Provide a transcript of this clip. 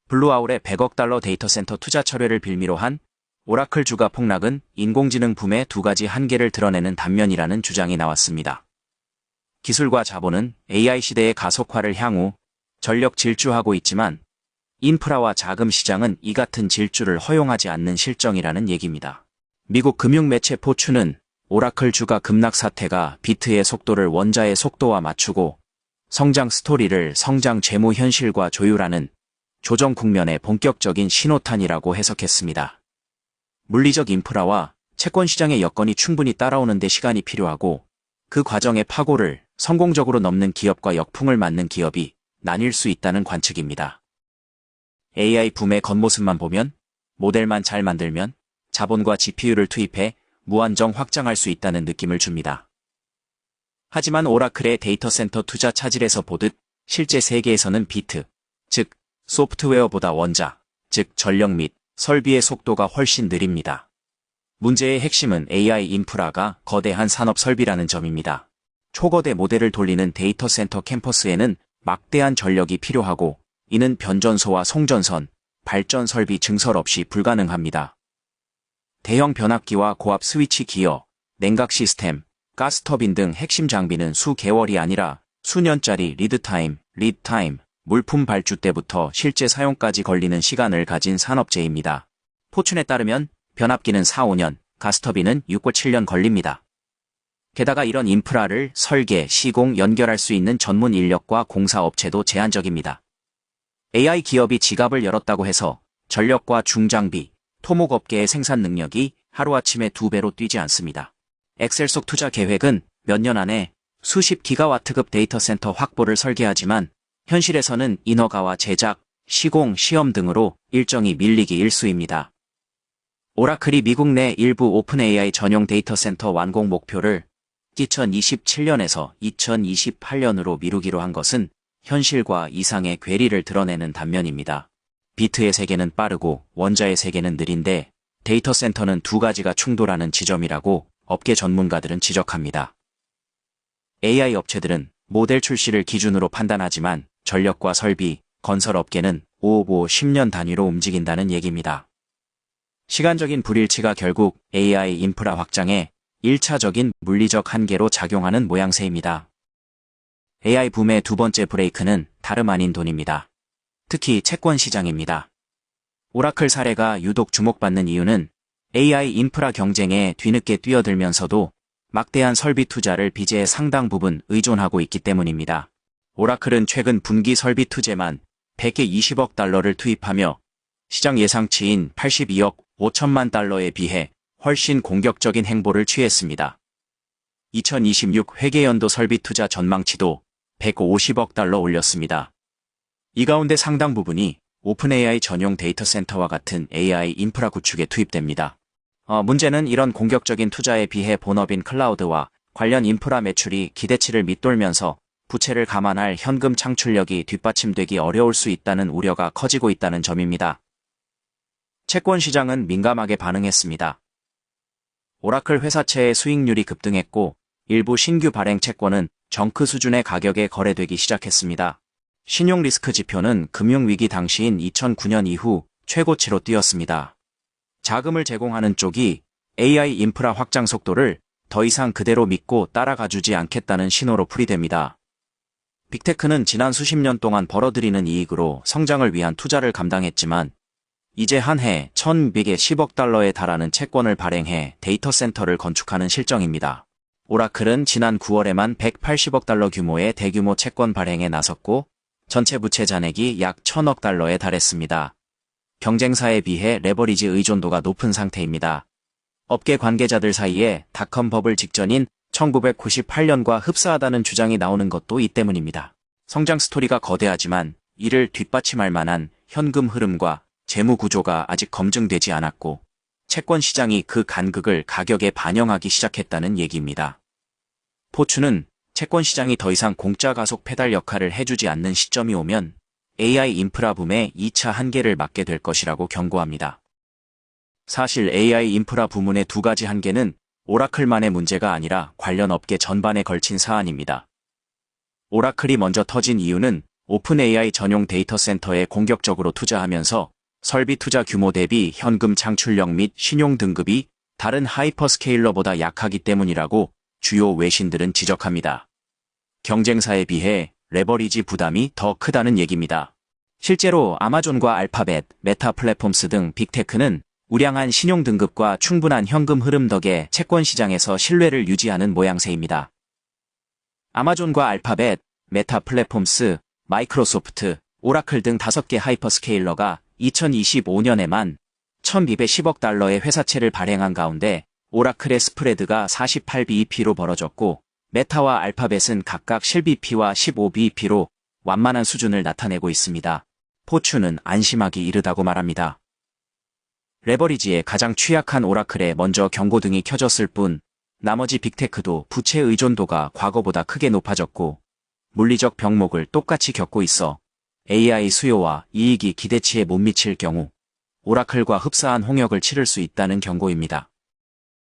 블루아울의 100억 달러 데이터 센터 투자 철회를 빌미로 한 오라클 주가 폭락은 인공지능 붐의 두 가지 한계를 드러내는 단면이라는 주장이 나왔습니다. 기술과 자본은 AI 시대의 가속화를 향후 전력 질주하고 있지만 인프라와 자금 시장은 이 같은 질주를 허용하지 않는 실정이라는 얘기입니다. 미국 금융매체 포춘은 오라클 주가 급락 사태가 비트의 속도를 원자의 속도와 맞추고 성장 스토리를 성장 재무 현실과 조율하는 조정 국면의 본격적인 신호탄이라고 해석했습니다. 물리적 인프라와 채권 시장의 여건이 충분히 따라오는 데 시간이 필요하고 그 과정의 파고를 성공적으로 넘는 기업과 역풍을 맞는 기업이 나뉠 수 있다는 관측입니다. AI 붐의 겉모습만 보면 모델만 잘 만들면 자본과 GPU를 투입해 무한정 확장할 수 있다는 느낌을 줍니다. 하지만 오라클의 데이터 센터 투자 차질에서 보듯 실제 세계에서는 비트, 즉 소프트웨어보다 원자, 즉 전력 및 설비의 속도가 훨씬 느립니다. 문제의 핵심은 AI 인프라가 거대한 산업 설비라는 점입니다. 초거대 모델을 돌리는 데이터 센터 캠퍼스에는 막대한 전력이 필요하고 이는 변전소와 송전선, 발전 설비 증설 없이 불가능합니다. 대형 변압기와 고압 스위치 기어, 냉각 시스템, 가스터빈 등 핵심 장비는 수개월이 아니라 수년짜리 리드타임, 물품 발주 때부터 실제 사용까지 걸리는 시간을 가진 산업재입니다. 포춘에 따르면 변압기는 4-5년, 가스터빈은 6-7년 걸립니다. 게다가 이런 인프라를 설계, 시공, 연결할 수 있는 전문 인력과 공사업체도 제한적입니다. AI 기업이 지갑을 열었다고 해서 전력과 중장비, 토목업계의 생산 능력이 하루아침에 2배로 뛰지 않습니다. 엑셀 속 투자 계획은 몇 년 안에 수십 기가와트급 데이터 센터 확보를 설계하지만 현실에서는 인허가와 제작, 시공, 시험 등으로 일정이 밀리기 일쑤입니다. 오라클이 미국 내 일부 오픈 AI 전용 데이터 센터 완공 목표를 2027년에서 2028년으로 미루기로 한 것은 현실과 이상의 괴리를 드러내는 단면입니다. 비트의 세계는 빠르고 원자의 세계는 느린데 데이터 센터는 두 가지가 충돌하는 지점이라고 업계 전문가들은 지적합니다. AI 업체들은 모델 출시를 기준으로 판단하지만 전력과 설비, 건설업계는 10년 단위로 움직인다는 얘기입니다. 시간적인 불일치가 결국 AI 인프라 확장에 1차적인 물리적 한계로 작용하는 모양새입니다. AI 붐의 두 번째 브레이크는 다름 아닌 돈입니다. 특히 채권 시장입니다. 오라클 사례가 유독 주목받는 이유는 AI 인프라 경쟁에 뒤늦게 뛰어들면서도 막대한 설비 투자를 빚의 상당 부분 의존하고 있기 때문입니다. 오라클은 최근 분기 설비 투자만 120억 달러를 투입하며 시장 예상치인 82억 5천만 달러에 비해 훨씬 공격적인 행보를 취했습니다. 2026 회계연도 설비 투자 전망치도 150억 달러 올렸습니다. 이 가운데 상당 부분이 오픈 AI 전용 데이터 센터와 같은 AI 인프라 구축에 투입됩니다. 문제는 이런 공격적인 투자에 비해 본업인 클라우드와 관련 인프라 매출이 기대치를 밑돌면서 부채를 감안할 현금 창출력이 뒷받침되기 어려울 수 있다는 우려가 커지고 있다는 점입니다. 채권 시장은 민감하게 반응했습니다. 오라클 회사채의 수익률이 급등했고 일부 신규 발행 채권은 정크 수준의 가격에 거래되기 시작했습니다. 신용 리스크 지표는 금융위기 당시인 2009년 이후 최고치로 뛰었습니다. 자금을 제공하는 쪽이 AI 인프라 확장 속도를 더 이상 그대로 믿고 따라가주지 않겠다는 신호로 풀이됩니다. 빅테크는 지난 수십 년 동안 벌어들이는 이익으로 성장을 위한 투자를 감당했지만 이제 한 해 1,110억 달러에 달하는 채권을 발행해 데이터 센터를 건축하는 실정입니다. 오라클은 지난 9월에만 180억 달러 규모의 대규모 채권 발행에 나섰고 전체 부채 잔액이 약 1,000억 달러에 달했습니다. 경쟁사에 비해 레버리지 의존도가 높은 상태입니다. 업계 관계자들 사이에 닷컴 버블 직전인 1998년과 흡사하다는 주장이 나오는 것도 이 때문입니다. 성장 스토리가 거대하지만 이를 뒷받침할 만한 현금 흐름과 재무 구조가 아직 검증되지 않았고 채권 시장이 그 간극을 가격에 반영하기 시작했다는 얘기입니다. 포춘은 채권 시장이 더 이상 공짜 가속 페달 역할을 해주지 않는 시점이 오면 AI 인프라 붐의 2차 한계를 맞게 될 것이라고 경고합니다. 사실 AI 인프라 부문의 두 가지 한계는 오라클만의 문제가 아니라 관련 업계 전반에 걸친 사안입니다. 오라클이 먼저 터진 이유는 오픈 AI 전용 데이터 센터에 공격적으로 투자하면서 설비 투자 규모 대비 현금 창출력 및 신용 등급이 다른 하이퍼스케일러보다 약하기 때문이라고 주요 외신들은 지적합니다. 경쟁사에 비해 레버리지 부담이 더 크다는 얘기입니다. 실제로 아마존과 알파벳, 메타 플랫폼스 등 빅테크는 우량한 신용 등급과 충분한 현금 흐름 덕에 채권 시장에서 신뢰를 유지하는 모양새입니다. 아마존과 알파벳, 메타 플랫폼스, 마이크로소프트, 오라클 등 5개 하이퍼스케일러가 2025년에만 1,210억 달러의 회사채를 발행한 가운데 오라클의 스프레드가 48bp로 벌어졌고 메타와 알파벳은 각각 7bp와 15bp로 완만한 수준을 나타내고 있습니다. 포추는 안심하기 이르다고 말합니다. 레버리지에 가장 취약한 오라클에 먼저 경고등이 켜졌을 뿐 나머지 빅테크도 부채 의존도가 과거보다 크게 높아졌고 물리적 병목을 똑같이 겪고 있어 AI 수요와 이익이 기대치에 못 미칠 경우 오라클과 흡사한 홍역을 치를 수 있다는 경고입니다.